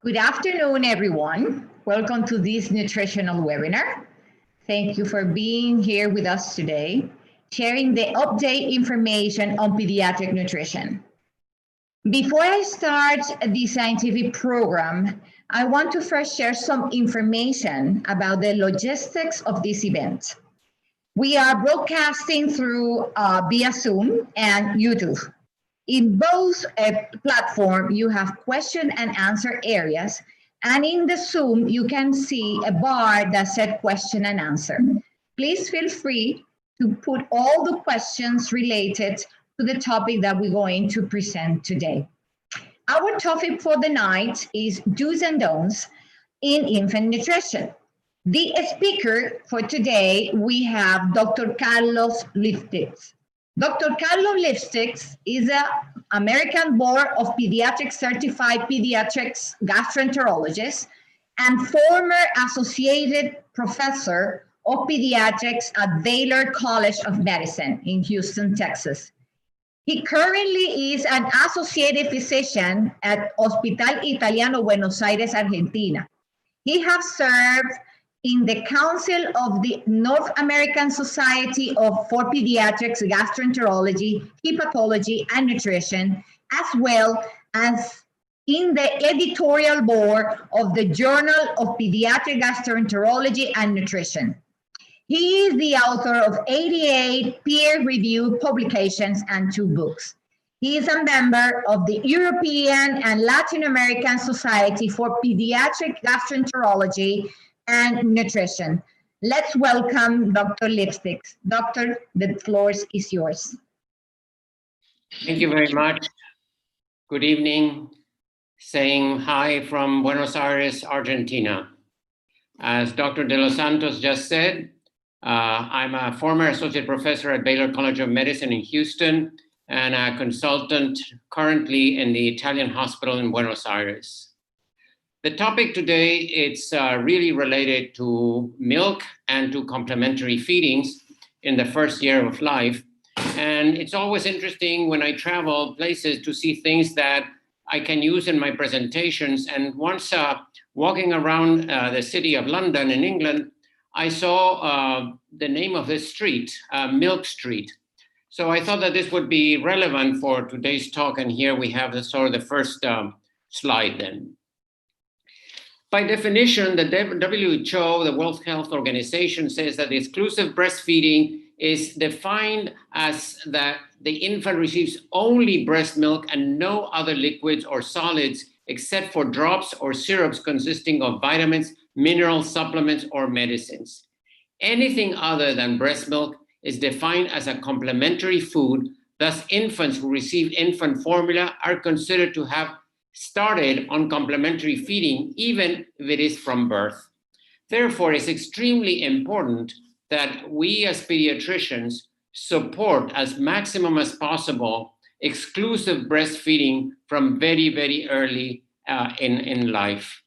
Good afternoon, everyone. Welcome to this nutritional webinar. Thank you for being here with us today, sharing the update information on pediatric nutrition. Before I start the scientific program, I want to first share some information about the logistics of this event. We are broadcasting through via Zoom and YouTube. In both platforms, you have question and answer areas, and in the Zoom, you can see a bar that said question and answer. Please feel free to put all the questions related to the topic that we're going to present today. Our topic for the night is do's and don'ts in infant nutrition. The speaker for today, we have Dr. Carlos Lifschitz. Dr. Carlos Lifschitz is an American Board of Pediatrics Certified Pediatrics Gastroenterologist and former Associated Professor of Pediatrics at Baylor College of Medicine in Houston, Texas. He currently is an Associated Physician at Hospital Italiano Buenos Aires, Argentina. He has served in the Council of the North American Society for Pediatrics, Gastroenterology, Hepatology, and Nutrition, as well as in the editorial board of the Journal of Pediatric Gastroenterology and Nutrition. He is the author of 88 peer-reviewed publications and 2 books. He is a member of the European and Latin American Society for Pediatric Gastroenterology and Nutrition. Let's welcome Dr. Lifschitz. Doctor, the floor is yours. Thank you very much. Good evening. Saying hi from Buenos Aires, Argentina. As Dr. De Los Santos just said, I'm a former associate professor at Baylor College of Medicine in Houston and a consultant currently in the Italian hospital in Buenos Aires. The topic today, it's really related to milk and to complementary feedings in the first year of life. And it's always interesting when I travel places to see things that I can use in my presentations. And once walking around the city of London in England, I saw the name of this street, Milk Street. So I thought that this would be relevant for today's talk. And here we have the first slide then. By definition, the WHO, the World Health Organization, says that exclusive breastfeeding is defined as that the infant receives only breast milk and no other liquids or solids except for drops or syrups consisting of vitamins, mineral supplements, or medicines. Anything other than breast milk is defined as a complementary food. Thus, infants who receive infant formula are considered to have started on complementary feeding, even if it is from birth. Therefore, it's extremely important that we as pediatricians support as maximum as possible exclusive breastfeeding from very, very early in life.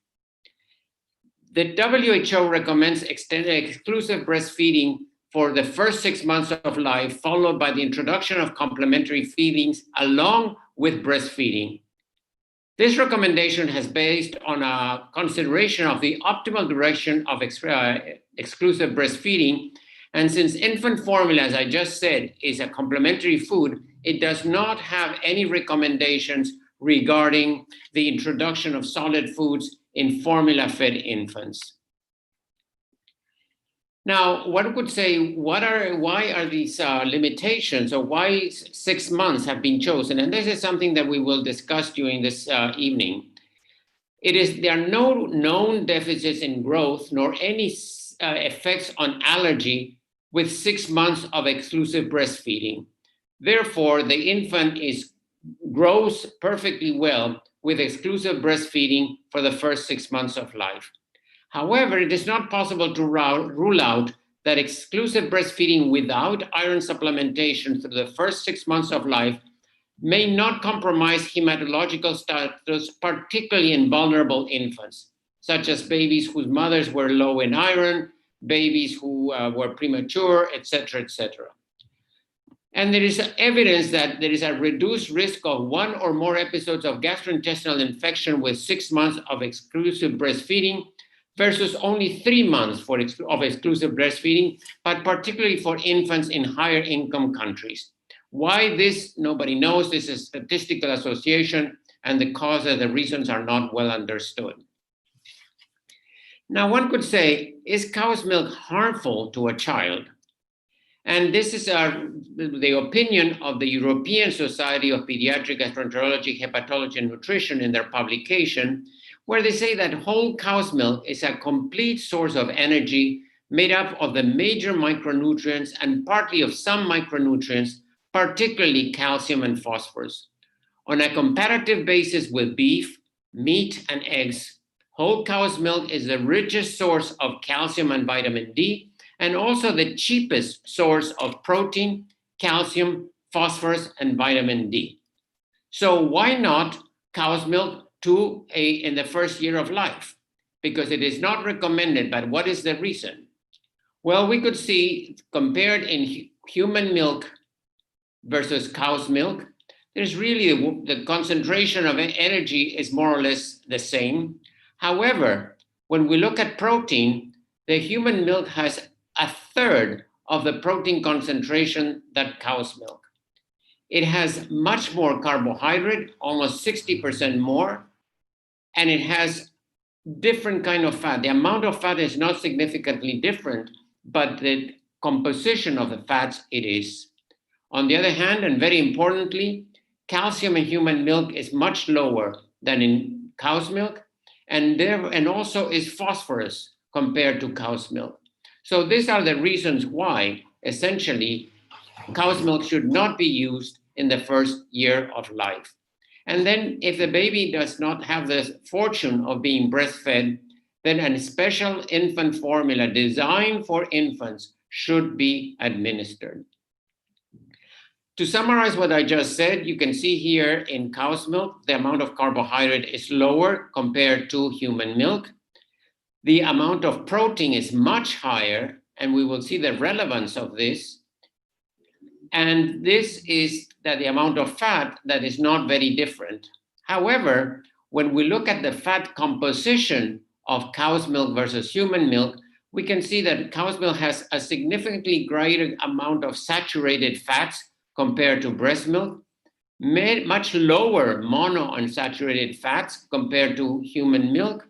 The WHO recommends extended exclusive breastfeeding for the first 6 months of life, followed by the introduction of complementary feedings along with breastfeeding. This recommendation is based on a consideration of the optimal direction of exclusive breastfeeding. And since infant formula, as I just said, is a complementary food, it does not have any recommendations regarding the introduction of solid foods in formula-fed infants. Now, one could say, why are these limitations, or why 6 months have been chosen? And this is something that we will discuss during this evening. There are no known deficits in growth, nor any effects on allergy with 6 months of exclusive breastfeeding. Therefore, the infant grows perfectly well with exclusive breastfeeding for the first 6 months of life. However, it is not possible to rule out that exclusive breastfeeding without iron supplementation through the first 6 months of life may not compromise hematological status, particularly in vulnerable infants, such as babies whose mothers were low in iron, babies who were premature, etc., etc. And there is evidence that there is a reduced risk of 1 or more episodes of gastrointestinal infection with 6 months of exclusive breastfeeding versus only 3 months of exclusive breastfeeding, but particularly for infants in higher income countries. Why this? Nobody knows. This is statistical association, and the cause of the reasons are not well understood. Now, one could say, is cow's milk harmful to a child? And this is the opinion of the European Society of Pediatric Gastroenterology, Hepatology, and Nutrition in their publication, where they say that whole cow's milk is a complete source of energy made up of the major micronutrients and partly of some micronutrients, particularly calcium and phosphorus. On a comparative basis with beef, meat, and eggs, whole cow's milk is the richest source of calcium and vitamin D, and also the cheapest source of protein, calcium, phosphorus, and vitamin D. So why not cow's milk in the first year of life? Because it is not recommended, but what is the reason? Well, we could see, compared in human milk versus cow's milk, there's really the concentration of energy is more or less the same. However, when we look at protein, the human milk has 1/3 of the protein concentration that cow's milk. It has much more carbohydrate, almost 60% more, and it has different kind of fat. The amount of fat is not significantly different, but the composition of the fats it is. On the other hand, and very importantly, calcium in human milk is much lower than in cow's milk, and also is phosphorus compared to cow's milk. So these are the reasons why, essentially, cow's milk should not be used in the first year of life. And then if the baby does not have the fortune of being breastfed, then a special infant formula designed for infants should be administered. To summarize what I just said, you can see here in cow's milk, the amount of carbohydrate is lower compared to human milk. The amount of protein is much higher, and we will see the relevance of this. And this is that the amount of fat that is not very different. However, when we look at the fat composition of cow's milk versus human milk, we can see that cow's milk has a significantly greater amount of saturated fats compared to breast milk, much lower monounsaturated fats compared to human milk,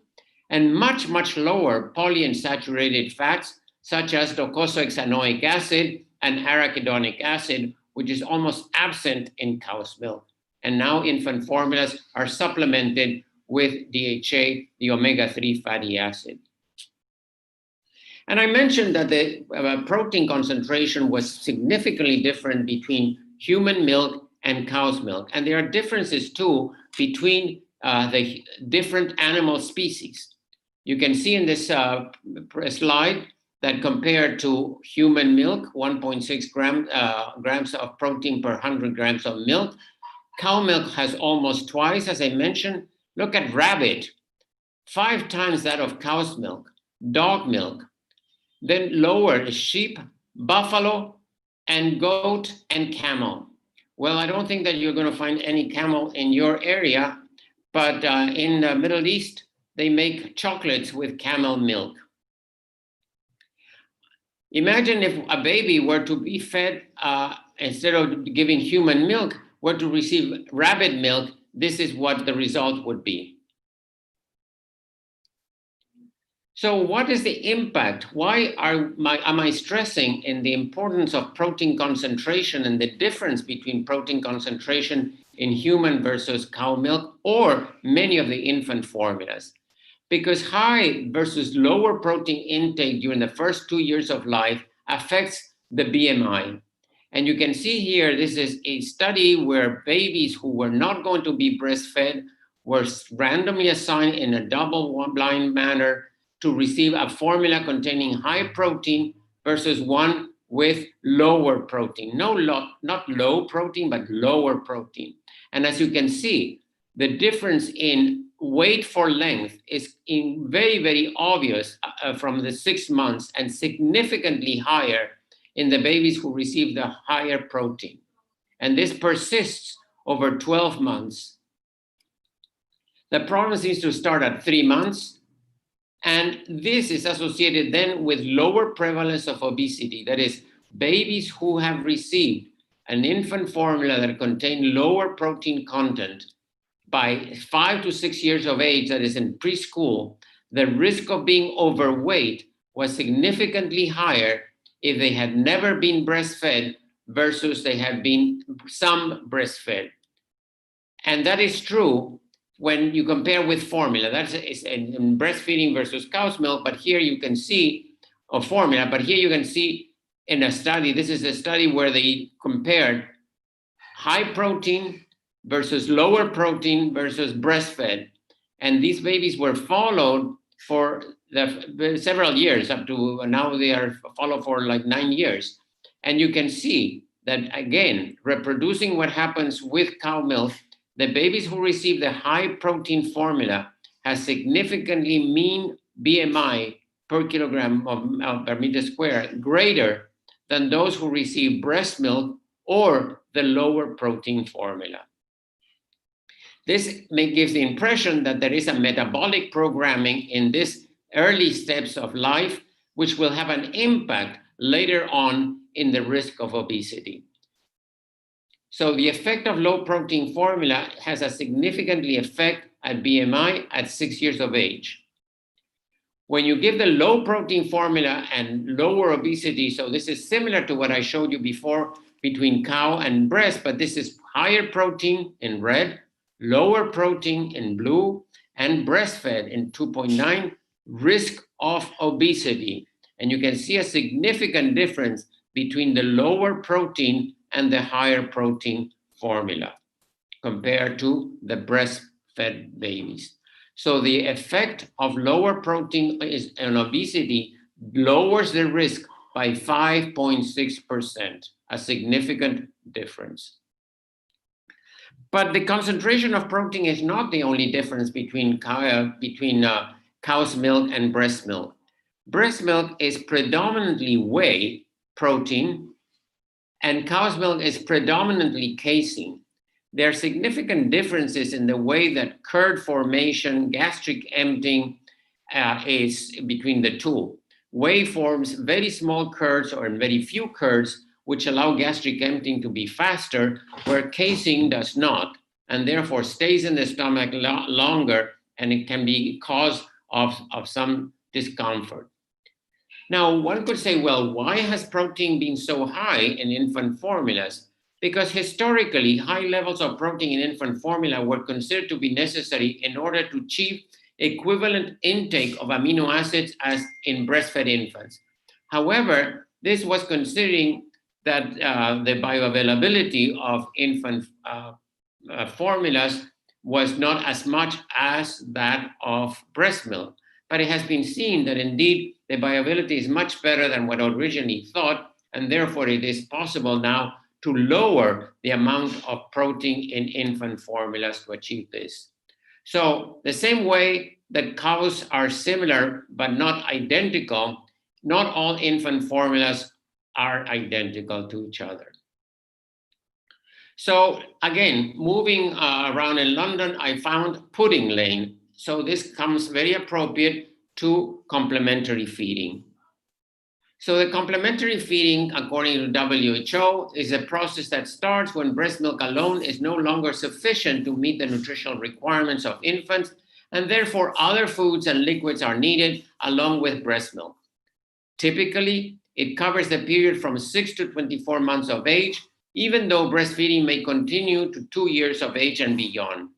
and much, much lower polyunsaturated fats, such as docosahexaenoic acid and arachidonic acid, which is almost absent in cow's milk. And now infant formulas are supplemented with DHA, the omega-3 fatty acid. And I mentioned that the protein concentration was significantly different between human milk and cow's milk. And there are differences too between the different animal species. You can see in this slide that compared to human milk, 1.6 grams of protein per 100 grams of milk, cow milk has almost twice, as I mentioned. Look at rabbit, 5 times that of cow's milk, dog milk. Then lower is sheep, buffalo, and goat, and camel. Well, I don't think that you're going to find any camel in your area, but in the Middle East, they make chocolates with camel milk. Imagine if a baby were to be fed, instead of giving human milk, were to receive rabbit milk, this is what the result would be. So what is the impact? Why am I stressing in the importance of protein concentration and the difference between protein concentration in human versus cow milk or many of the infant formulas? Because high versus lower protein intake during the first 2 years of life affects the BMI. And you can see here, this is a study where babies who were not going to be breastfed were randomly assigned in a double-blind manner to receive a formula containing high protein versus one with lower protein. Not low protein, but lower protein. And as you can see, the difference in weight for length is very, very obvious from the 6 months and significantly higher in the babies who receive the higher protein. And this persists over 12 months. The problem seems to start at 3 months, and this is associated then with lower prevalence of obesity. That is, babies who have received an infant formula that contain lower protein content by 5 to 6 years of age, that is in preschool, the risk of being overweight was significantly higher if they had never been breastfed versus they had been some breastfed. And that is true when you compare with formula. That's in breastfeeding versus cow's milk, but here you can see, or formula, but here you can see in a study, this is a study where they compared high protein versus lower protein versus breastfed. And these babies were followed for several years, up to now they are followed for like 9 years. And you can see that, again, reproducing what happens with cow milk, the babies who receive the high protein formula has significantly mean BMI per kilogram of per meter square greater than those who receive breast milk or the lower protein formula. This gives the impression that there is a metabolic programming in these early steps of life, which will have an impact later on in the risk of obesity. So the effect of low protein formula has a significantly effect at BMI at 6 years of age. When you give the low protein formula and lower obesity, so this is similar to what I showed you before between cow and breast, but this is higher protein in red, lower protein in blue, and breastfed in 2.9, risk of obesity. And you can see a significant difference between the lower protein and the higher protein formula compared to the breastfed babies. So the effect of lower protein on obesity lowers the risk by 5.6%, a significant difference. But the concentration of protein is not the only difference between cow's milk and breast milk. Breast milk is predominantly whey protein, and cow's milk is predominantly casein. There are significant differences in the way that curd formation, gastric emptying is between the two. Whey forms very small curds or very few curds, which allow gastric emptying to be faster, where casein does not, and therefore stays in the stomach longer, and it can be cause of some discomfort. Now, one could say, well, why has protein been so high in infant formulas? Because historically, high levels of protein in infant formula were considered to be necessary in order to achieve equivalent intake of amino acids as in breastfed infants. However, this was considering that the bioavailability of infant formulas was not as much as that of breast milk. But it has been seen that indeed the bioavailability is much better than what originally thought, and therefore it is possible now to lower the amount of protein in infant formulas to achieve this. So the same way that cows are similar but not identical, not all infant formulas are identical to each other. So again, moving around in London, I found pudding lane. So this comes very appropriate to complementary feeding. So the complementary feeding, according to WHO, is a process that starts when breast milk alone is no longer sufficient to meet the nutritional requirements of infants, and therefore other foods and liquids are needed along with breast milk. Typically, it covers the period from 6 to 24 months of age, even though breastfeeding may continue to 2 years of age and beyond.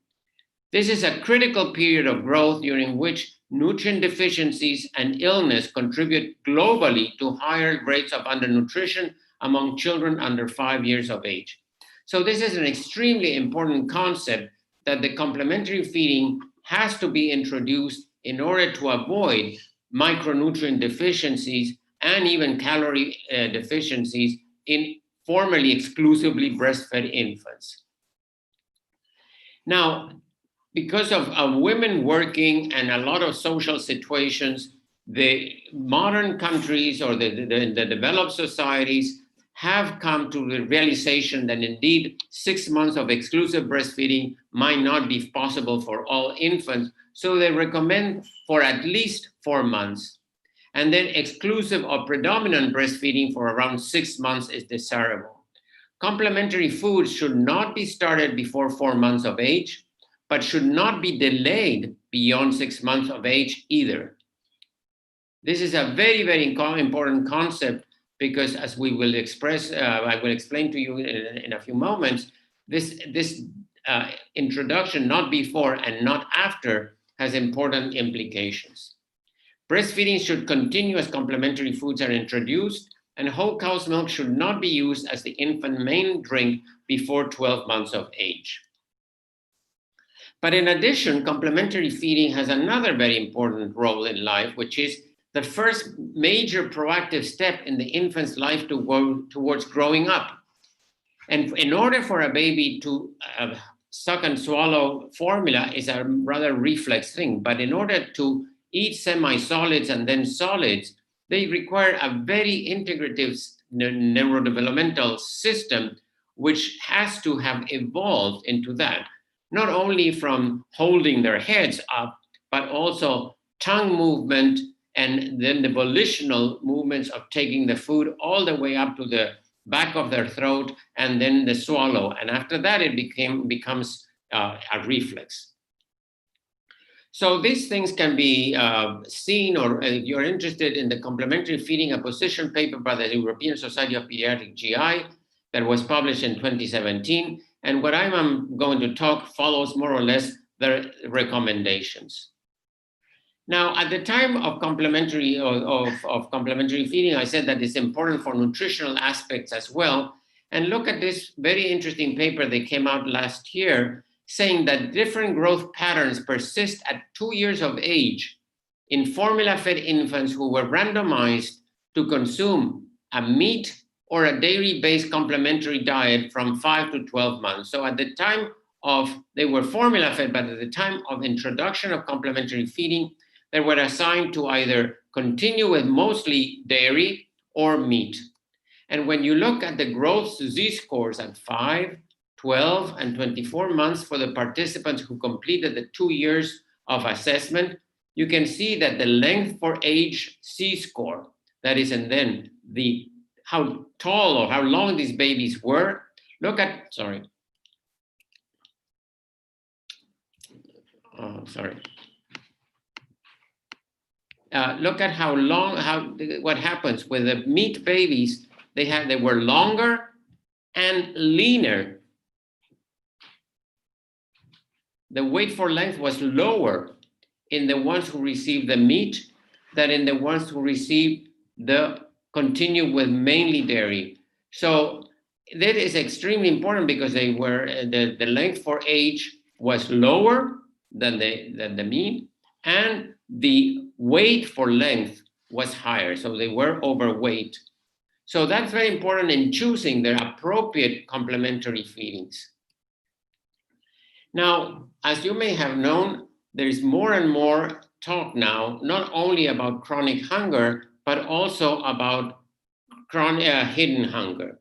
This is a critical period of growth during which nutrient deficiencies and illness contribute globally to higher rates of undernutrition among children under 5 years of age. So this is an extremely important concept that the complementary feeding has to be introduced in order to avoid micronutrient deficiencies and even calorie deficiencies in formerly exclusively breastfed infants. Now, because of women working and a lot of social situations, the modern countries or the developed societies have come to the realization that indeed 6 months of exclusive breastfeeding might not be possible for all infants. So they recommend for at least 4 months. And then exclusive or predominant breastfeeding for around 6 months is desirable. Complementary foods should not be started before 4 months of age, but should not be delayed beyond 6 months of age either. This is a very, very important concept because, as we will express, I will explain to you in a few moments, this introduction, not before and not after, has important implications. Breastfeeding should continue as complementary foods are introduced, and whole cow's milk should not be used as the infant main drink before 12 months of age. But in addition, complementary feeding has another very important role in life, which is the first major proactive step in the infant's life to go towards growing up. And in order for a baby to suck and swallow formula is a rather reflex thing, but in order to eat semi-solids and then solids, they require a very integrative neurodevelopmental system, which has to have evolved into that, not only from holding their heads up, but also tongue movement, and then the volitional movements of taking the food all the way up to the back of their throat, and then the swallow. And after that, it becomes a reflex. So these things can be seen, or if you're interested in the complementary feeding, a position paper by the European Society of Pediatric GI that was published in 2017. And what I'm going to talk follows more or less the recommendations. Now, at the time of complementary complementary feeding, I said that it's important for nutritional aspects as well. And look at this very interesting paper that came out last year, saying that different growth patterns persist at 2 years of age in formula-fed infants who were randomized to consume a meat or a dairy-based complementary diet from 5 to 12 months. So at the time of, they were formula-fed, but at the time of introduction of complementary feeding, they were assigned to either continue with mostly dairy or meat. And when you look at the growth z-scores at 5, 12, and 24 months for the participants who completed the 2 years of assessment, you can see that the length for age z-score, that is, and then the how tall or how long these babies were. Look at, look at how long, what happens with the meat babies. They were longer and leaner. The weight for length was lower in the ones who received the meat than in the ones who received the continue with mainly dairy. So that is extremely important because they were the length for age was lower than the mean, and the weight for length was higher. So they were overweight. So that's very important in choosing their appropriate complementary feedings. Now, as you may have known, there is more and more talk now, not only about chronic hunger, but also about hidden hunger.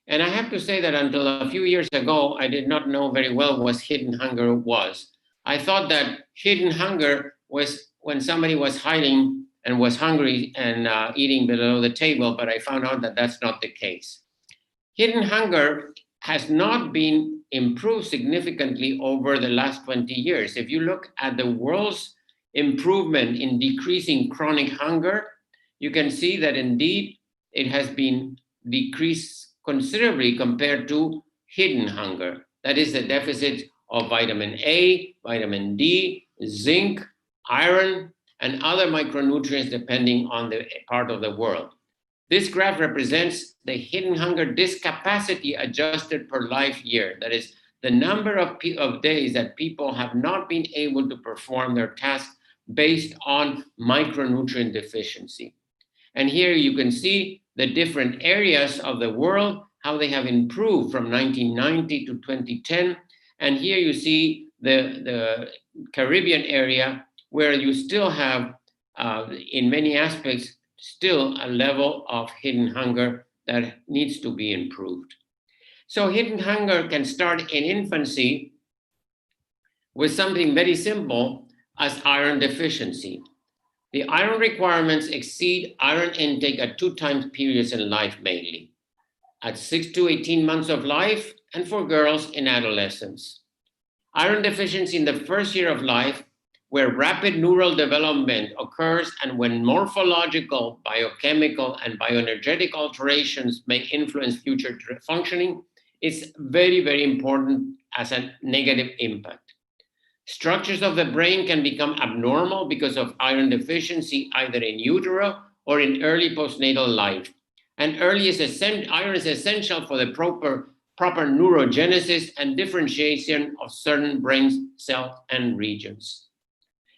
And I have to say that until a few years ago, I did not know very well what hidden hunger was. I thought that hidden hunger was when somebody was hiding and was hungry and eating below the table, but I found out that that's not the case. Hidden hunger has not been improved significantly over the last 20 years. If you look at the world's improvement in decreasing chronic hunger, you can see that indeed it has been decreased considerably compared to hidden hunger. That is the deficit of vitamin A, vitamin D, zinc, iron, and other micronutrients depending on the part of the world. This graph represents the hidden hunger discapacity adjusted per life year. That is the number of days that people have not been able to perform their tasks based on micronutrient deficiency. And here you can see the different areas of the world, how they have improved from 1990 to 2010. And here you see the Caribbean area where you still have in many aspects, still a level of hidden hunger that needs to be improved. So hidden hunger can start in infancy with something very simple as iron deficiency. The iron requirements exceed iron intake at 2 time periods in life mainly, at 6 to 18 months of life and for girls in adolescence. Iron deficiency in the first year of life, where rapid neural development occurs and when morphological, biochemical, and bioenergetic alterations may influence future functioning, is very, very important as a negative impact. Structures of the brain can become abnormal because of iron deficiency, either in utero or in early postnatal life. And iron is essential for the proper neurogenesis and differentiation of certain brain cells and regions.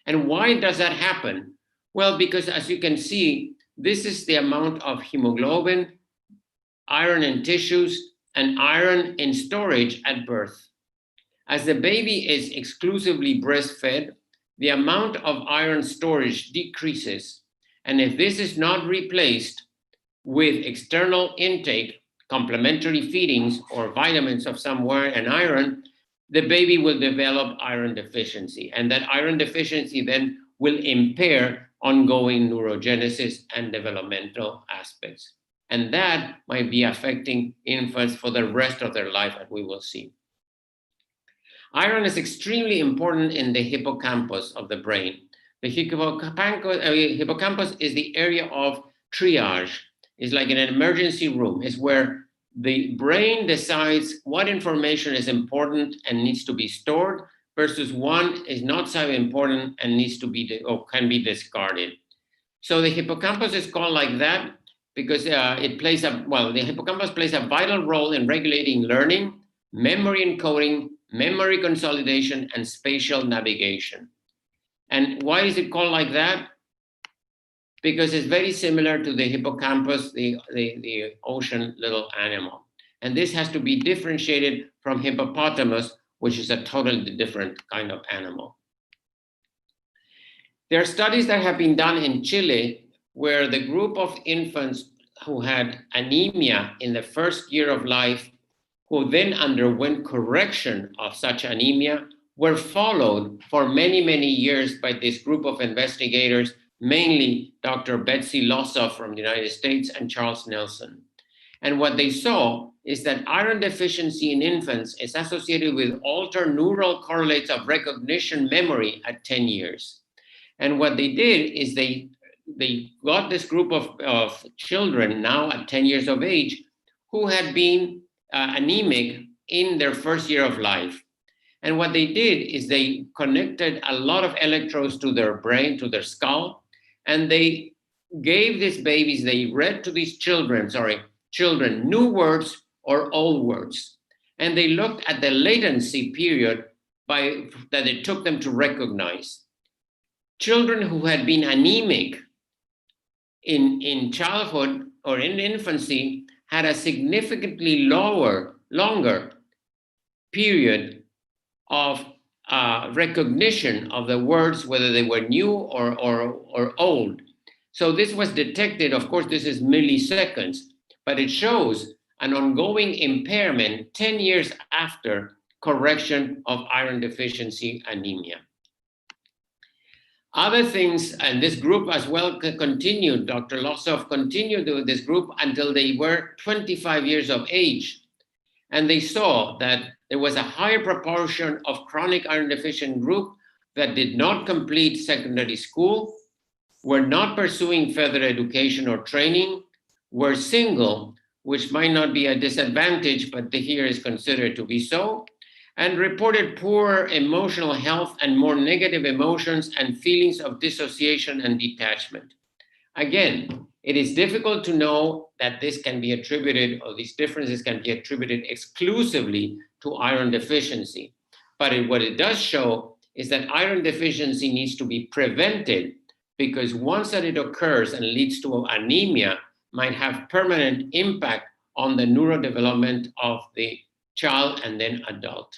And why does that happen? Well, because as you can see, this is the amount of hemoglobin, iron in tissues, and iron in storage at birth. As the baby is exclusively breastfed, the amount of iron storage decreases. And if this is not replaced with external intake, complementary feedings or vitamins of somewhere and iron, the baby will develop iron deficiency. And that iron deficiency then will impair ongoing neurogenesis and developmental aspects. And that might be affecting infants for the rest of their life, as we will see. Iron is extremely important in the hippocampus of the brain. The hippocampus is the area of triage. It's like an emergency room. It's where the brain decides what information is important and needs to be stored versus one is not so important and needs to be or can be discarded. So the hippocampus is called like that because the hippocampus plays a vital role in regulating learning, memory encoding, memory consolidation, and spatial navigation. And why is it called like that? Because it's very similar to the hippocampus, the ocean little animal. And this has to be differentiated from hippopotamus, which is a totally different kind of animal. There are studies that have been done in Chile where the group of infants who had anemia in the first year of life, who then underwent correction of such anemia, were followed for many, many years by this group of investigators, mainly Dr. Betsy Lossoff from the United States and Charles Nelson. And what they saw is that iron deficiency in infants is associated with altered neural correlates of recognition memory at 10 years. And what they did is they got this group of children now at 10 years of age who had been anemic in their first year of life. And what they did is they connected a lot of electrodes to their brain, to their skull, and they gave these babies, they read to these children new words or old words. And they looked at the latency period that it took them to recognize. Children who had been anemic in childhood or in infancy had a significantly longer period of recognition of the words, whether they were new or old. So this was detected, of course, this is milliseconds, but it shows an ongoing impairment 10 years after correction of iron deficiency anemia. Other things, and this group as well continued, Dr. Lossoff continued with this group until they were 25 years of age. And they saw that there was a higher proportion of chronic iron deficient group that did not complete secondary school, were not pursuing further education or training, were single, which might not be a disadvantage, but here is considered to be so, and reported poor emotional health and more negative emotions and feelings of dissociation and detachment. Again, it is difficult to know that this can be attributed, or these differences can be attributed exclusively to iron deficiency. But what it does show is that iron deficiency needs to be prevented, because once that it occurs and leads to anemia, might have permanent impact on the neurodevelopment of the child and then adult.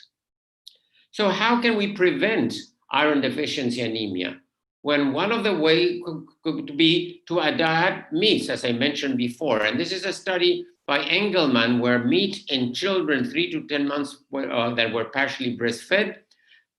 So how can we prevent iron deficiency anemia? when one of the ways could be to adapt meats, as I mentioned before. And this is a study by Engelman, where meat in children 3 to 10 months that were partially breastfed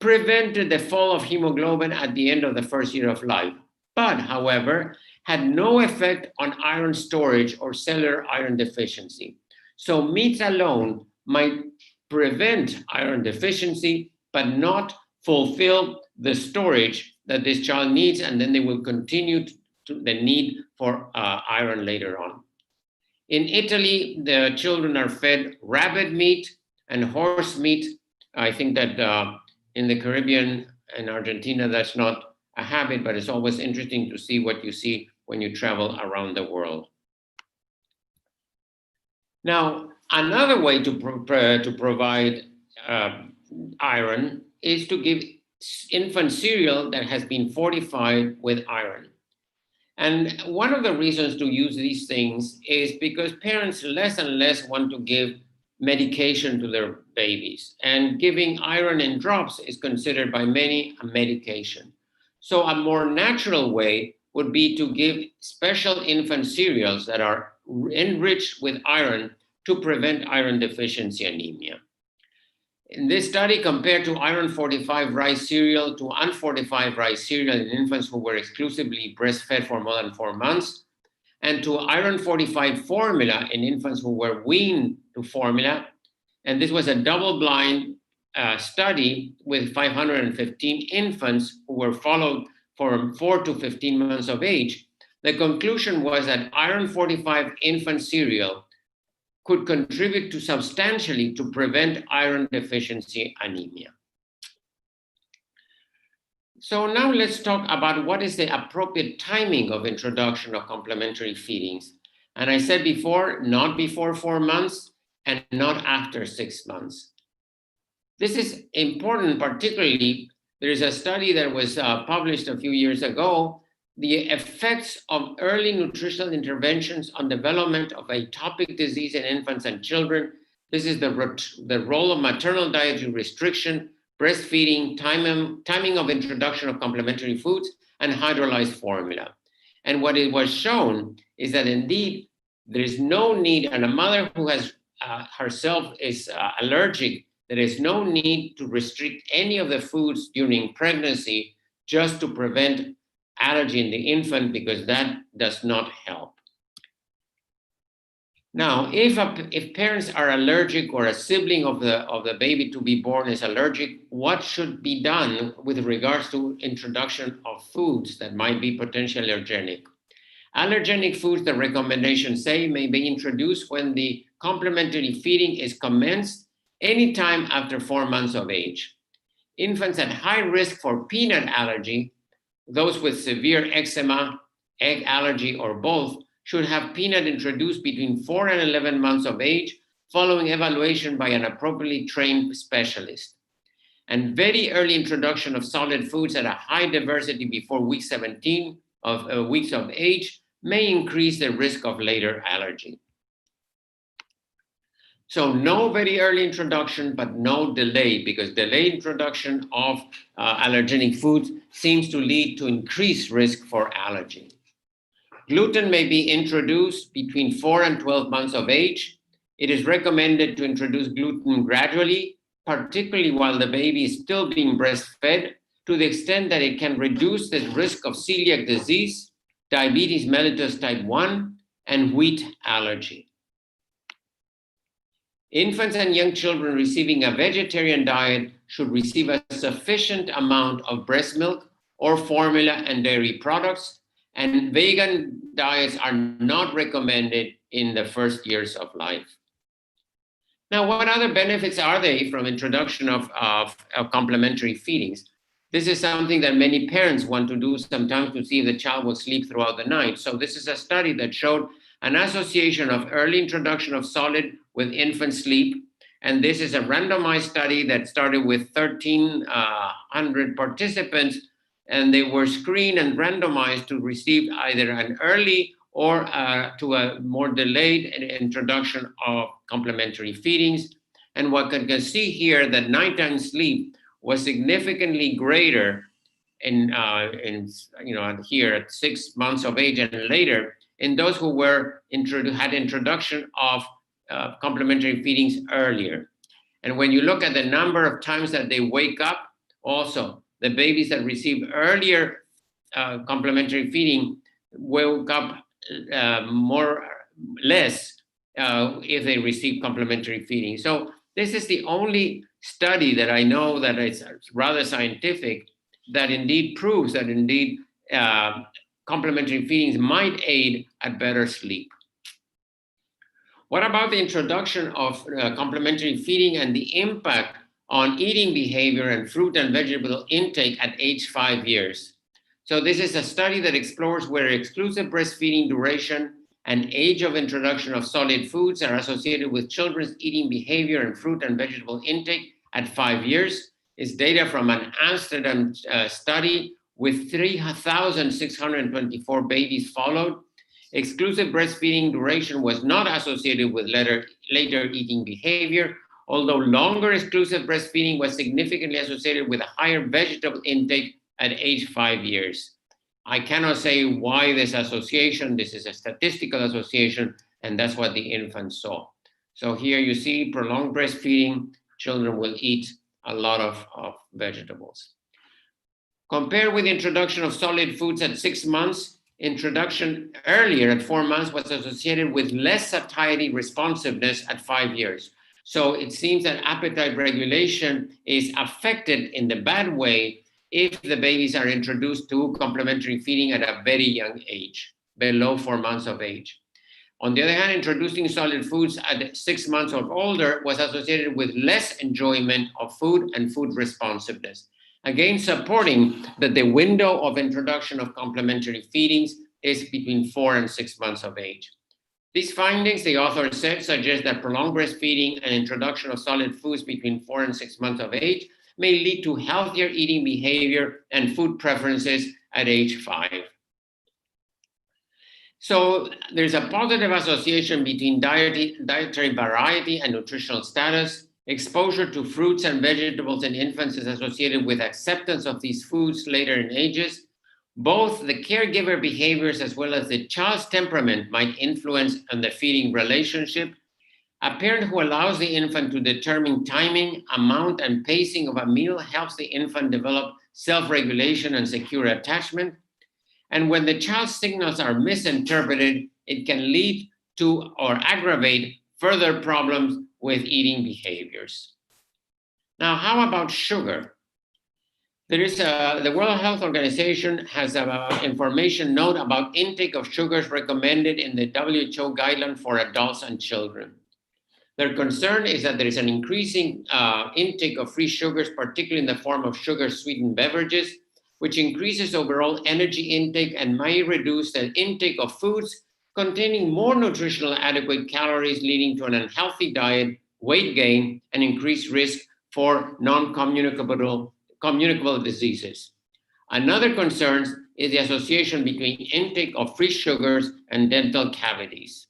prevented the fall of hemoglobin at the end of the first year of life, but, however, had no effect on iron storage or cellular iron deficiency. So meats alone might prevent iron deficiency, but not fulfill the storage that this child needs, and then they will continue to the need for iron later on. In Italy, the children are fed rabbit meat and horse meat. I think that in the Caribbean and Argentina, that's not a habit, but it's always interesting to see what you see when you travel around the world. Now, another way to provide iron is to give infant cereal that has been fortified with iron. And one of the reasons to use these things is because parents less and less want to give medication to their babies. And giving iron in drops is considered by many a medication. So a more natural way would be to give special infant cereals that are enriched with iron to prevent iron deficiency anemia. In this study, compared to iron-fortified rice cereal to unfortified rice cereal in infants who were exclusively breastfed for more than 4 months, and to iron-fortified formula in infants who were weaned to formula. And this was a double-blind study with 515 infants who were followed for 4 to 15 months of age. The conclusion was that iron-fortified infant cereal could contribute to substantially to prevent iron deficiency anemia. So now let's talk about what is the appropriate timing of introduction of complementary feedings. And I said before, not before 4 months and not after 6 months. This is important, particularly, there is a study that was published a few years ago, the effects of early nutritional interventions on development of atopic disease in infants and children. This is the role of maternal dietary restriction, breastfeeding, timing of introduction of complementary foods, and hydrolyzed formula. And what it was shown is that indeed there is no need, and a mother who has herself is allergic, there is no need to restrict any of the foods during pregnancy just to prevent allergy in the infant, because that does not help. Now, if parents are allergic or a sibling of the baby to be born is allergic, what should be done with regards to introduction of foods that might be potentially allergenic? Allergenic foods, the recommendations say, may be introduced when the complementary feeding is commenced anytime after 4 months of age. Infants at high risk for peanut allergy, those with severe eczema, egg allergy, or both, should have peanut introduced between 4 and 11 months of age, following evaluation by an appropriately trained specialist. And very early introduction of solid foods at a high diversity before week 17 of weeks of age may increase the risk of later allergy. So no very early introduction, but no delay, because delayed introduction of allergenic foods seems to lead to increased risk for allergy. Gluten may be introduced between 4 and 12 months of age. It is recommended to introduce gluten gradually, particularly while the baby is still being breastfed, to the extent that it can reduce the risk of celiac disease, diabetes mellitus type 1, and wheat allergy. Infants and young children receiving a vegetarian diet should receive a sufficient amount of breast milk or formula and dairy products, and vegan diets are not recommended in the first years of life. Now, what other benefits are there from introduction of complementary feedings? This is something that many parents want to do sometimes to see if the child will sleep throughout the night. So this is a study that showed an association of early introduction of solid with infant sleep. And this is a randomized study that started with 1,300 participants, and they were screened and randomized to receive either an early or to a more delayed introduction of complementary feedings. And what you can see here, that nighttime sleep was significantly greater here at 6 months of age and later, in those who had introduction of complementary feedings earlier. And when you look at the number of times that they wake up, also the babies that receive earlier complementary feeding woke up less if they receive complementary feeding. So this is the only study that I know that is rather scientific that indeed proves that indeed complementary feedings might aid at better sleep. What about the introduction of complementary feeding and the impact on eating behavior and fruit and vegetable intake at age 5 years? So this is a study that explores whether exclusive breastfeeding duration and age of introduction of solid foods are associated with children's eating behavior and fruit and vegetable intake at 5 years. It's data from an Amsterdam study with 3,624 babies followed. Exclusive breastfeeding duration was not associated with later eating behavior, although longer exclusive breastfeeding was significantly associated with a higher vegetable intake at age 5 years. I cannot say why this association. This is a statistical association, and that's what the infants saw. So here you see prolonged breastfeeding, children will eat a lot of vegetables. Compared with introduction of solid foods at 6 months, introduction earlier at 4 months was associated with less satiety responsiveness at 5 years. So it seems that appetite regulation is affected in the bad way if the babies are introduced to complementary feeding at a very young age, below 4 months of age. On the other hand, introducing solid foods at 6 months or older was associated with less enjoyment of food and food responsiveness. Again, supporting that the window of introduction of complementary feedings is between 4 and 6 months of age. These findings, the author said, suggest that prolonged breastfeeding and introduction of solid foods between 4 and 6 months of age may lead to healthier eating behavior and food preferences at age 5. So there's a positive association between dietary variety and nutritional status. Exposure to fruits and vegetables in infants is associated with acceptance of these foods later in ages. Both the caregiver behaviors as well as the child's temperament might influence on the feeding relationship. A parent who allows the infant to determine timing, amount, and pacing of a meal helps the infant develop self-regulation and secure attachment. And when the child's signals are misinterpreted, it can lead to or aggravate further problems with eating behaviors. Now, how about sugar? There is the World Health Organization has an information note about intake of sugars recommended in the WHO guideline for adults and children. Their concern is that there is an increasing intake of free sugars, particularly in the form of sugar-sweetened beverages, which increases overall energy intake and may reduce the intake of foods containing more nutritional adequate calories, leading to an unhealthy diet, weight gain, and increased risk for non-communicable diseases. Another concern is the association between intake of free sugars and dental cavities.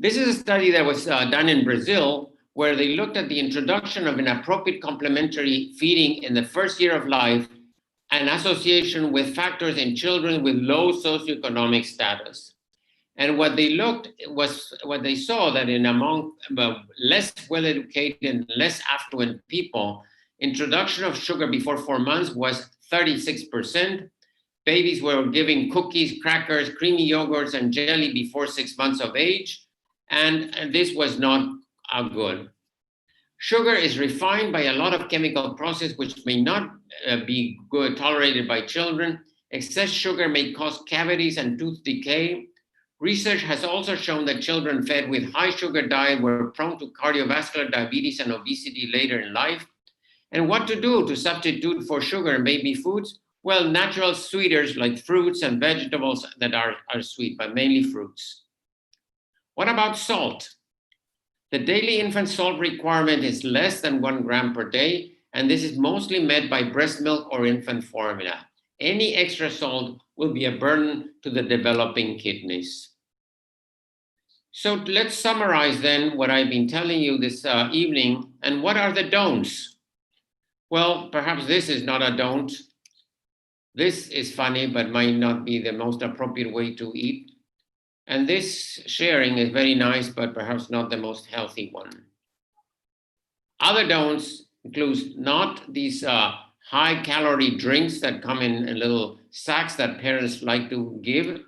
This is a study that was done in Brazil, where they looked at the introduction of inappropriate complementary feeding in the first year of life and association with factors in children with low socioeconomic status. And what they saw that in among less well-educated and less affluent people, introduction of sugar before 4 months was 36%. Babies were giving cookies, crackers, creamy yogurts, and jelly before 6 months of age. And this was not good. Sugar is refined by a lot of chemical process which may not be good tolerated by children. Excess sugar may cause cavities and tooth decay. Research has also shown that children fed with high sugar diet were prone to cardiovascular diabetes and obesity later in life. And what to do to substitute for sugar in baby foods? Well, natural sweeteners like fruits and vegetables that are sweet, but mainly fruits. What about salt? The daily infant salt requirement is less than 1 gram per day, and this is mostly met by breast milk or infant formula. Any extra salt will be a burden to the developing kidneys. So let's summarize then what I've been telling you this evening, and what are the don'ts? Well, perhaps this is not a don't. This is funny, but might not be the most appropriate way to eat. And this sharing is very nice, but perhaps not the most healthy one. Other don'ts include not these high-calorie drinks that come in little sacks that parents like to give.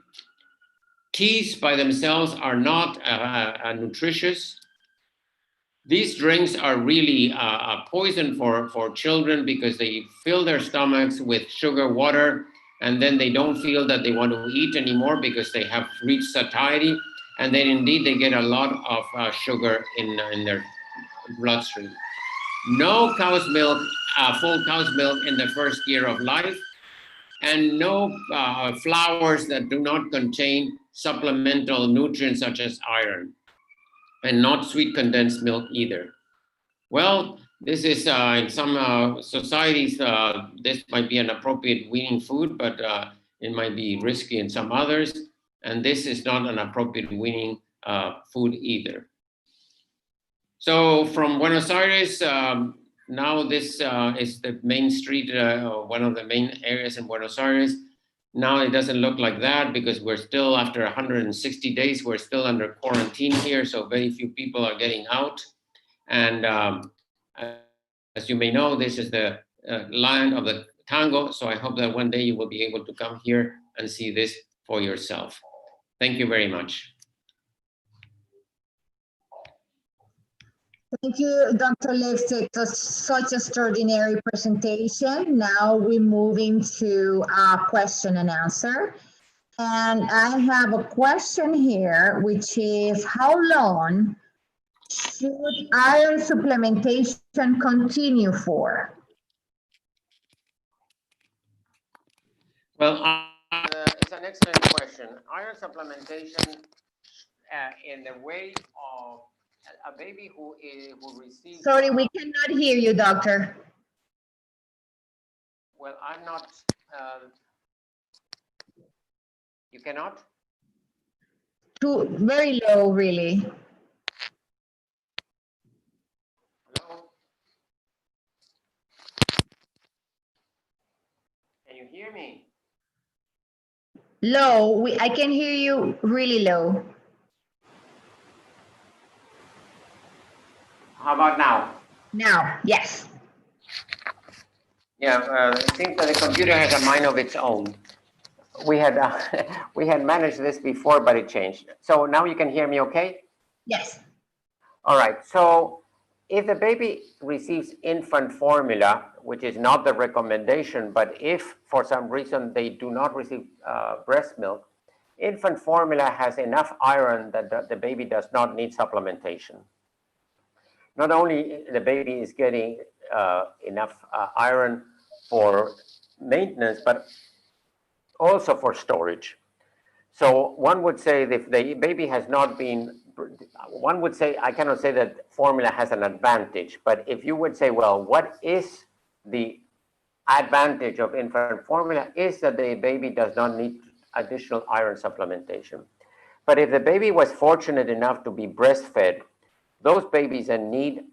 Teas by themselves are not nutritious. These drinks are really a poison for children because they fill their stomachs with sugar water, and then they don't feel that they want to eat anymore because they have reached satiety, and then indeed they get a lot of sugar in their bloodstream. No cow's milk, full cow's milk in the first year of life, and no flours that do not contain supplemental nutrients such as iron, and not sweet condensed milk either. Well, this is in some societies, this might be an appropriate weaning food, but it might be risky in some others. And this is not an appropriate weaning food either. So from Buenos Aires, now this is the main street, one of the main areas in Buenos Aires. Now it doesn't look like that because we're still, after 160 days, we're still under quarantine here. So very few people are getting out. And as you may know, this is the land of the tango. So I hope that one day you will be able to come here and see this for yourself. Thank you very much. Thank you, Dr. Lifschitz. It was such an extraordinary presentation. Now we move into question and answer. And I have a question here, which is how long should iron supplementation continue for? Well, it's an excellent question. Iron supplementation in the way of a baby who receives... Sorry, we cannot hear you, doctor. Well, I'm not... you cannot? Very low, really. Hello? Can you hear me? Low. I can hear you really low. How about now? Now, yes. Yeah, it seems that the computer has a mind of its own. We had managed this before, but it changed. So now you can hear me okay? Yes. All right. So if the baby receives infant formula, which is not the recommendation, but if for some reason they do not receive breast milk, infant formula has enough iron that the baby does not need supplementation. Not only the baby is getting enough iron for maintenance, but also for storage. So one would say that if the baby has not been, one would say, I cannot say that formula has an advantage, but if you would say, well, what is the advantage of infant formula is that the baby does not need additional iron supplementation. But if the baby was fortunate enough to be breastfed, those babies that need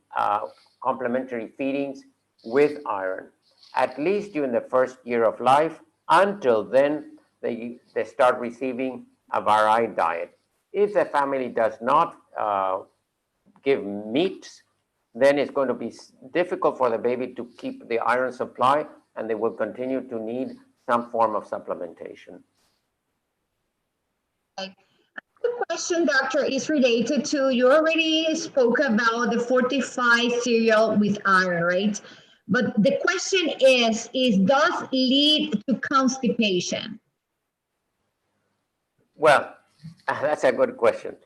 complementary feedings with iron, at least during the first year of life, until then they start receiving a varied diet. If the family does not give meats, then it's going to be difficult for the baby to keep the iron supply, and they will continue to need some form of supplementation. The question, doctor, is related to, you already spoke about the fortified cereal with iron, right? But the question is does lead to constipation? Well, that's a good question.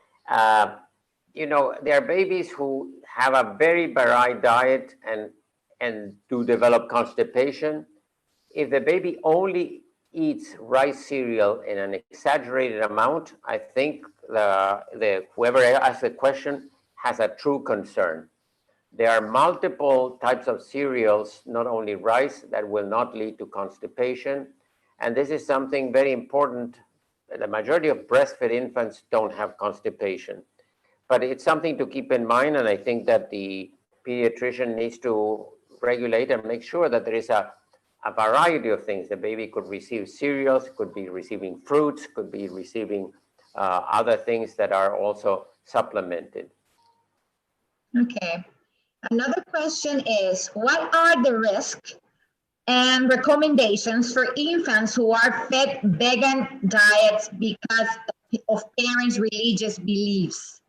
You know, there are babies who have a very varied diet and do develop constipation. If the baby only eats rice cereal in an exaggerated amount, I think whoever asked the question has a true concern. There are multiple types of cereals, not only rice, that will not lead to constipation. And this is something very important. The majority of breastfed infants don't have constipation. But it's something to keep in mind, and I think that the pediatrician needs to regulate and make sure that there is a variety of things. The baby could receive cereals, could be receiving fruits, could be receiving other things that are also supplemented. Okay. Another question is, what are the risks and recommendations for infants who are fed vegan diets because of parents' religious beliefs?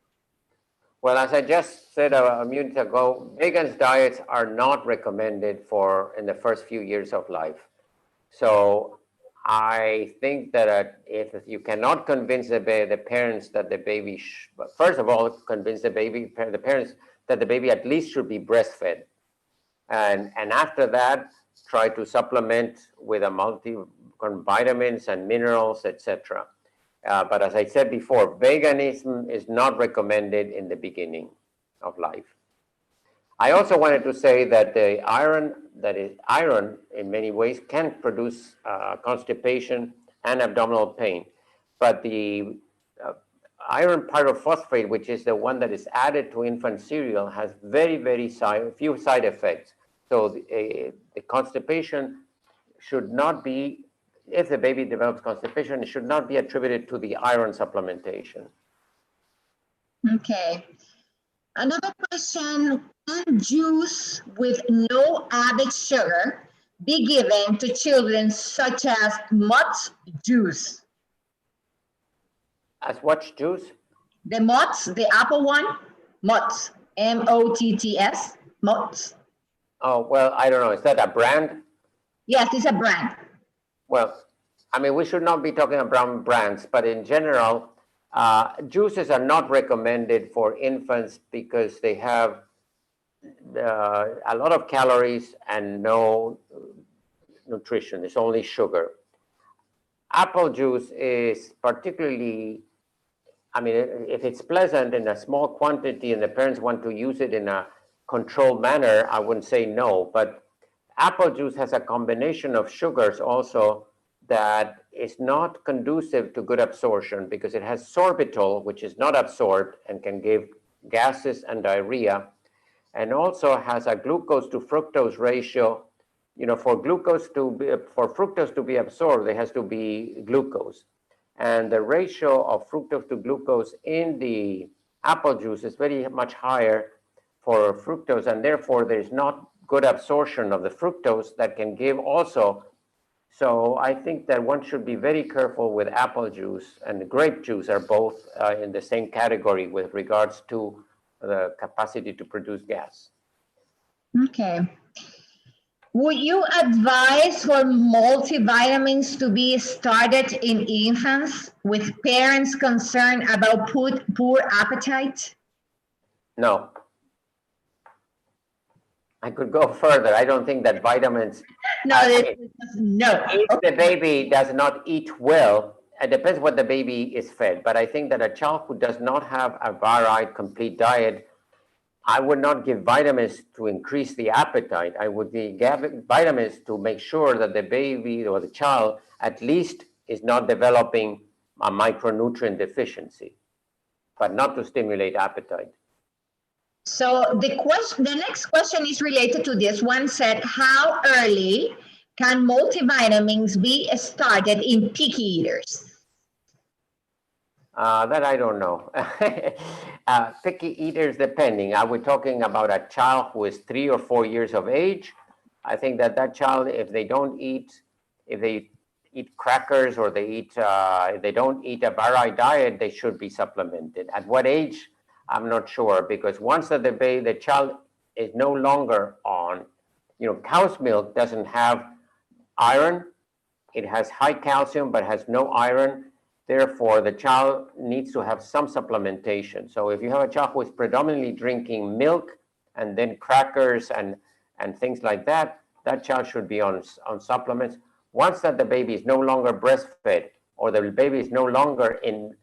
Well, as I just said a minute ago, vegan diets are not recommended in the first few years of life. So I think that if you cannot convince the parents that the baby, first of all, convince the parents that the baby at least should be breastfed. And after that, try to supplement with vitamins and minerals, etc. But as I said before, veganism is not recommended in the beginning of life. I also wanted to say that the iron in many ways can produce constipation and abdominal pain. But the iron pyrophosphate, which is the one that is added to infant cereal, has very few side effects. So the constipation should not be, if the baby develops constipation, it should not be attributed to the iron supplementation. Okay. Another question, can juice with no added sugar be given to children such as Mott's juice? As what juice? The Mott's, the apple one, Mott's, M-O-T-T-S, Mott's. Oh, well, I don't know. Is that a brand? Yes, it's a brand. Well, I mean, we should not be talking about brands, but in general, juices are not recommended for infants because they have a lot of calories and no nutrition. It's only sugar. Apple juice is particularly, I mean, if it's pleasant in a small quantity and the parents want to use it in a controlled manner, I wouldn't say no. But apple juice has a combination of sugars also that is not conducive to good absorption because it has sorbitol, which is not absorbed and can give gases and diarrhea, and also has a glucose to fructose ratio. You know, for fructose to be absorbed, there has to be glucose. And the ratio of fructose to glucose in the apple juice is very much higher for fructose, and therefore there's not good absorption of the fructose that can give also. So I think that one should be very careful with apple juice, and grape juice are both in the same category with regards to the capacity to produce gas. Okay. Would you advise for multivitamins to be started in infants with parents concerned about poor appetite? No. I could go further. I don't think that vitamins. No, no. If the baby does not eat well, it depends what the baby is fed. But I think that a child who does not have a varied, complete diet, I would not give vitamins to increase the appetite. I would give vitamins to make sure that the baby or the child at least is not developing a micronutrient deficiency, but not to stimulate appetite. So the next question is related to this. One said, how early can multivitamins be started in picky eaters? That I don't know. Picky eaters, depending. Are we talking about a child who is 3 or 4 years of age? I think that child, if they eat crackers or if they don't eat a varied diet, they should be supplemented. At what age? I'm not sure, because once that the child is no longer on, cow's milk doesn't have iron. It has high calcium, but has no iron. Therefore, the child needs to have some supplementation. So if you have a child who is predominantly drinking milk and then crackers and things like that, that child should be on supplements. Once that the baby is no longer breastfed or the baby is no longer in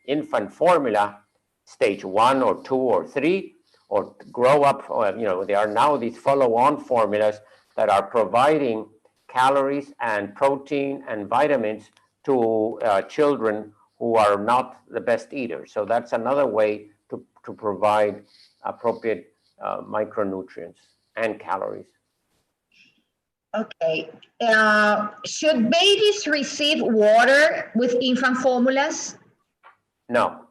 infant formula, stage 1 or 2 or 3, or grow up, there are now these follow-on formulas that are providing calories and protein and vitamins to children who are not the best eaters. So that's another way to provide appropriate micronutrients and calories. Okay. Should babies receive water with infant formulas? No,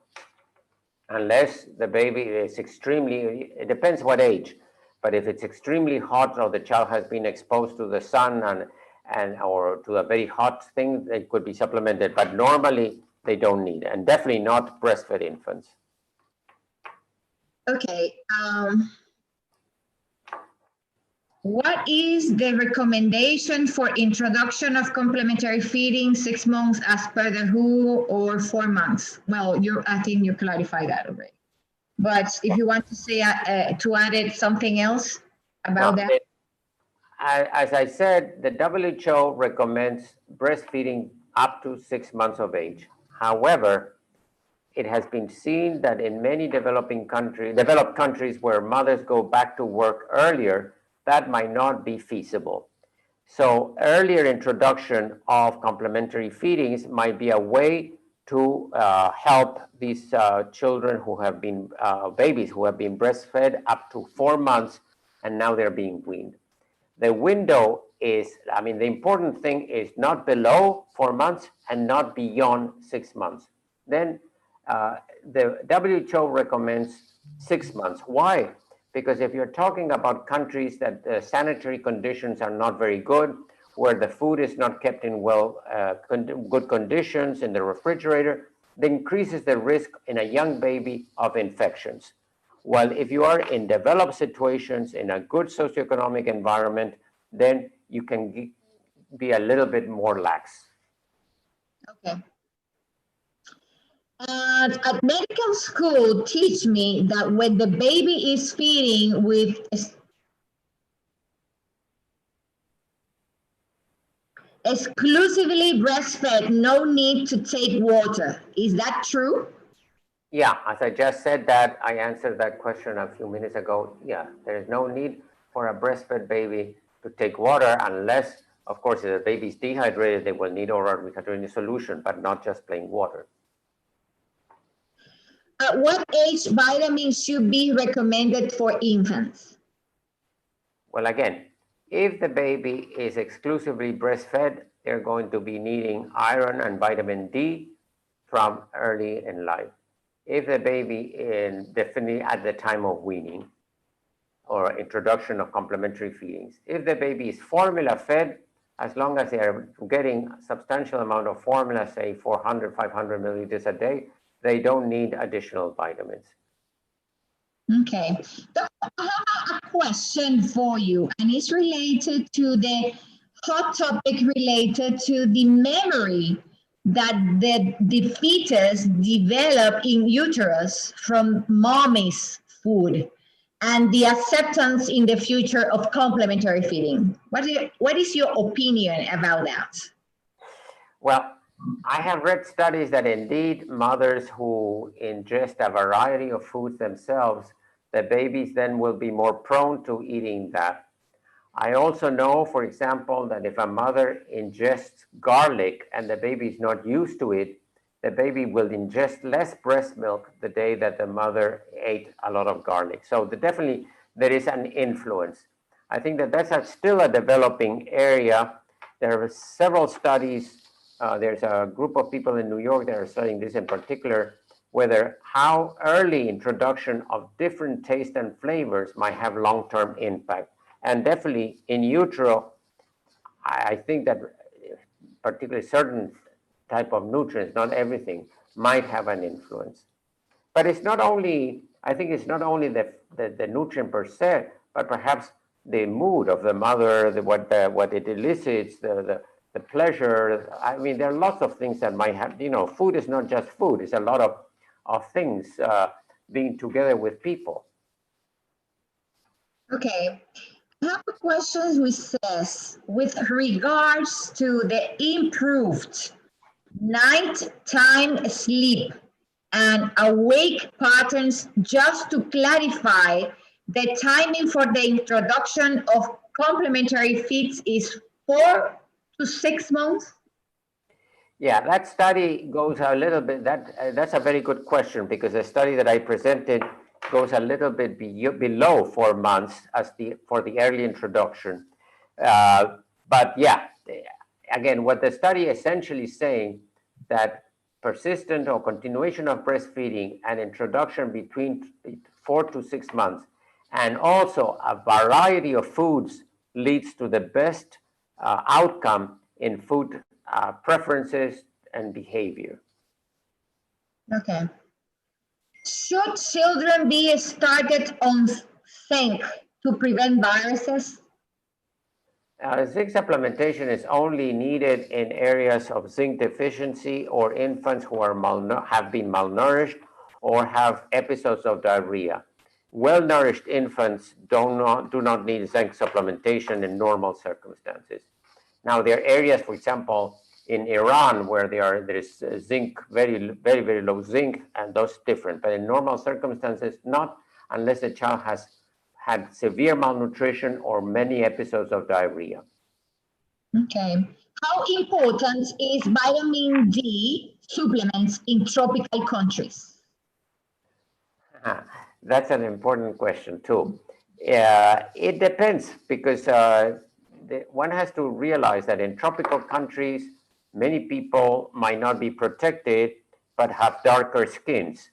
unless the baby is extremely, it depends what age, but if it's extremely hot or the child has been exposed to the sun and or to a very hot thing, it could be supplemented, but normally they don't need, and definitely not breastfed infants. Okay. What is the recommendation for introduction of complementary feeding 6 months as per the WHO or 4 months? Well, I think you clarified that already. But if you want to say to add it something else about that. As I said, the WHO recommends breastfeeding up to 6 months of age. However, it has been seen that in many developed countries where mothers go back to work earlier, that might not be feasible. So earlier introduction of complementary feedings might be a way to help these children who have been, babies who have been breastfed up to 4 months and now they're being weaned. The window is, I mean, the important thing is not below 4 months and not beyond 6 months. Then the WHO recommends 6 months. Why? Because if you're talking about countries that the sanitary conditions are not very good, where the food is not kept in good conditions in the refrigerator, that increases the risk in a young baby of infections. While if you are in developed situations in a good socioeconomic environment, then you can be a little bit more lax. Okay. At medical school, teach me that when the baby is feeding with exclusively breastfed, no need to take water. Is that true? Yeah, as I just said that, I answered that question a few minutes ago. Yeah, there is no need for a breastfed baby to take water unless, of course, if the baby is dehydrated, they will need oral rehydration solution, but not just plain water. At what age vitamins should be recommended for infants? Well, again, if the baby is exclusively breastfed, they're going to be needing iron and vitamin D from early in life. If the baby is definitely at the time of weaning or introduction of complementary feedings. If the baby is formula fed, as long as they are getting a substantial amount of formula, say 400, 500 milliliters a day, they don't need additional vitamins. Okay, so I have a question for you, and it's related to the hot topic related to the memory that the fetus develop in uterus from mommy's food and the acceptance in the future of complementary feeding. What is your opinion about that? Well, I have read studies that indeed mothers who ingest a variety of foods themselves, the babies then will be more prone to eating that. I also know, for example, that if a mother ingests garlic and the baby is not used to it, the baby will ingest less breast milk the day that the mother ate a lot of garlic. So definitely there is an influence. I think that that's still a developing area. There are several studies. There's a group of people in New York that are studying this in particular, whether how early introduction of different tastes and flavors might have long-term impact. And definitely in utero, I think that particularly certain type of nutrients, not everything, might have an influence. But it's not only, I think it's not only the nutrient per se, but perhaps the mood of the mother, what it elicits, the pleasure. I mean, there are lots of things that might have, food is not just food, it's a lot of things being together with people. Okay. I have a question which says, with regards to the improved nighttime sleep and awake patterns, just to clarify, the timing for the introduction of complementary feeds is 4 to 6 months? Yeah, that study goes a little bit, that's a very good question, because the study that I presented goes a little bit below 4 months for the early introduction. But yeah, again, what the study essentially is saying that persistent or continuation of breastfeeding and introduction between 4 to 6 months, and also a variety of foods leads to the best outcome in food preferences and behavior. Okay. Should children be started on zinc to prevent viruses? Zinc supplementation is only needed in areas of zinc deficiency or infants who are have been malnourished or have episodes of diarrhea. Well-nourished infants do not need zinc supplementation in normal circumstances. Now, there are areas, for example, in Iran where there is zinc, very low zinc, and those different. But in normal circumstances, not unless the child has had severe malnutrition or many episodes of diarrhea. Okay. How important is vitamin D supplements in tropical countries? That's an important question too. It depends because one has to realize that in tropical countries, many people might not be protected but have darker skins.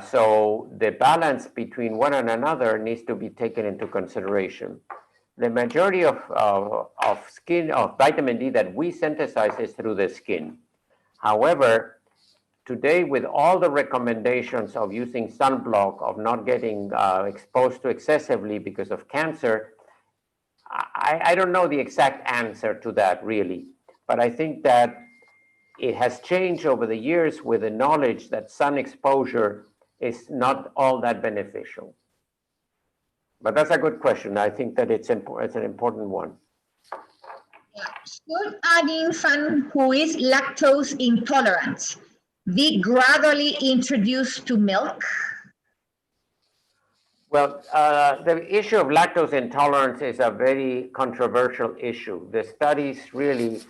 So the balance between one and another needs to be taken into consideration. The majority of vitamin D that we synthesize is through the skin. However, today, with all the recommendations of using sunblock, of not getting exposed to excessively because of cancer, I don't know the exact answer to that really, but I think that it has changed over the years with the knowledge that sun exposure is not all that beneficial. But that's a good question. I think that it's an important one. Should an infant who is lactose intolerant be gradually introduced to milk? Well, the issue of lactose intolerance is a very controversial issue. The studies really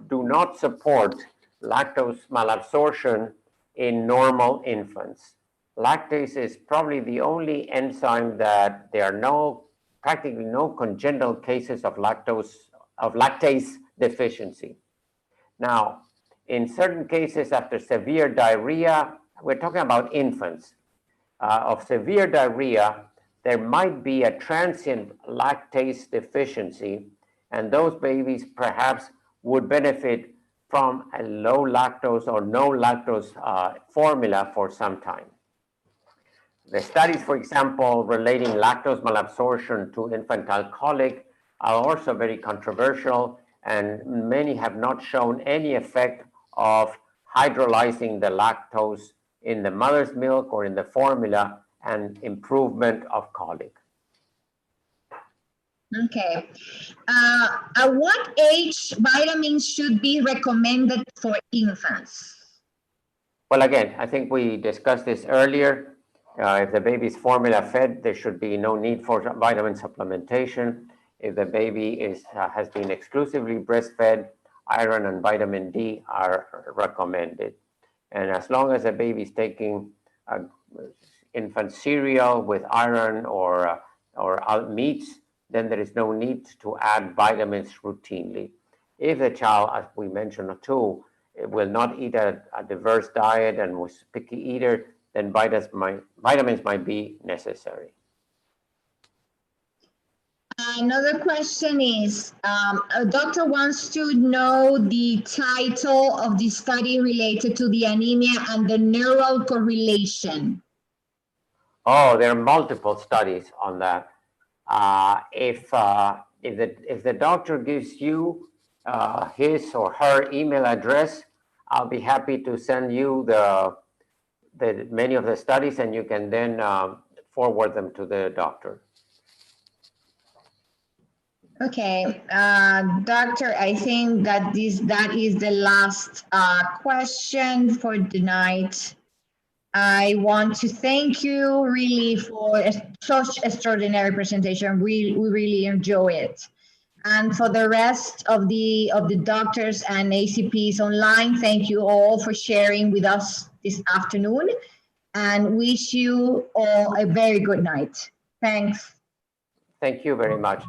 do not support lactose malabsorption in normal infants. Lactase is probably the only enzyme that there are practically no congenital cases of lactase deficiency. Now, in certain cases after severe diarrhea, we're talking about infants, of severe diarrhea, there might be a transient lactase deficiency, and those babies perhaps would benefit from a low lactose or no lactose formula for some time. The studies, for example, relating lactose malabsorption to infantile colic are also very controversial, and many have not shown any effect of hydrolyzing the lactose in the mother's milk or in the formula and improvement of colic. Okay. At what age vitamins should be recommended for infants? Well, again, I think we discussed this earlier. If the baby is formula fed, there should be no need for vitamin supplementation. If the baby has been exclusively breastfed, iron and vitamin D are recommended. And as long as the baby is taking infant cereal with iron or meats, then there is no need to add vitamins routinely. If the child, as we mentioned too, will not eat a diverse diet and was a picky eater, then vitamins might be necessary. Another question is, a doctor wants to know the title of the study related to the anemia and the neural correlation. Oh, there are multiple studies on that. If the doctor gives you his or her email address, I'll be happy to send you many of the studies, and you can then forward them to the doctor. Okay, doctor, I think that is the last question for tonight. I want to thank you really for such extraordinary presentation. We really enjoy it. And for the rest of the doctors and ACPs online, thank you all for sharing with us this afternoon, and wish you all a very good night. Thanks. Thank you very much.